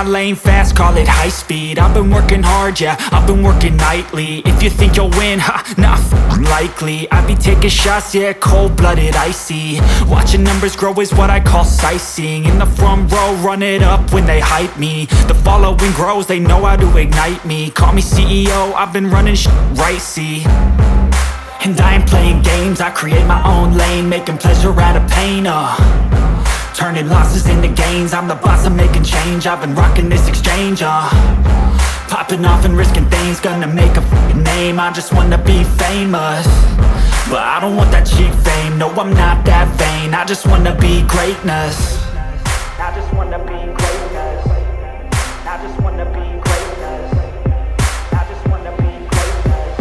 lane fast, call it high speed. I've been working hard, yeah, I've been working nightly. If you think you'll win, ha, not likely. I be taking shots, yeah, cold-blooded, icy. Watching numbers grow is what I call sightseeing. In the front row, run it up when they hype me. The following grows, they know how to ignite me. Call me CEO, I've been running right, see. And I ain't playing games, I create my own lane, making pleasure out of pain, turning losses into gains. I'm the boss, I'm making change. I've been rocking this exchange, popping off and risking things. Gonna make a f***ing name. I just wanna be famous, but I don't want that cheap fame. No, I'm not that vain. I just wanna be greatness. I just wanna be greatness. I just wanna be greatness. I just wanna be greatness.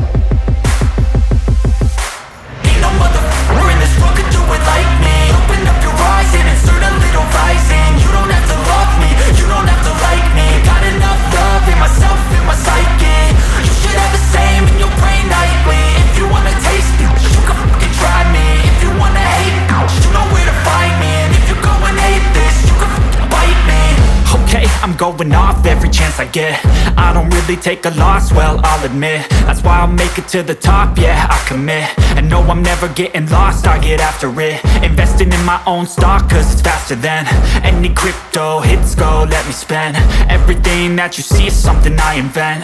Ain't no motherfucker in this world could do it like me. Open up your eyes and insert a little rising. You don't have to love me, you don't have to like me. Got enough love in myself, in my psyche. You should have the same in your brain nightly. If you wanna taste me, you can fucking try me. If you wanna hate me, you know where to find me. And if you go and hate this, you can fucking bite me. Okay, I'm going off every chance I get. I don't really take a loss, well, I'll admit. That's why I'll make it to the top, yeah, I commit. And no, I'm never getting lost, I get after it. Investing in my own stock, cause it's faster than any crypto hits go, let me spend. Everything that you see is something I invent,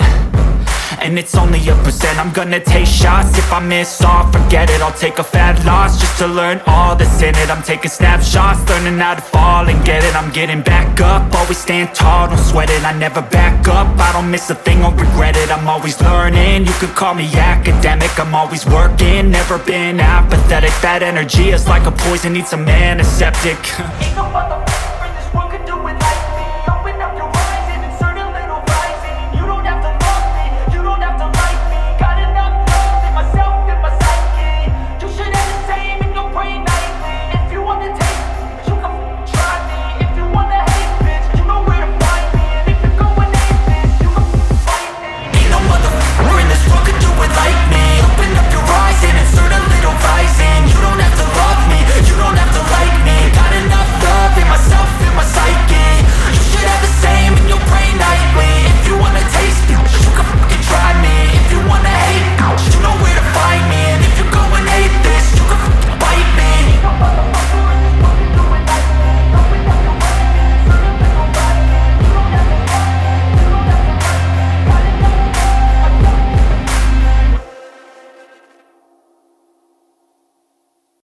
and it's only a percent. I'm gonna take shots, if I miss all, forget it. I'll take a fat loss just to learn all that's in it. I'm taking snapshots, learning how to fall and get it. I'm getting back up, always stand tall, don't sweat it. I never back up, I don't miss a thing or regret it. I'm always learning, you could call me academic. I'm always working, never been apathetic. That energy is like a poison, needs some antiseptic.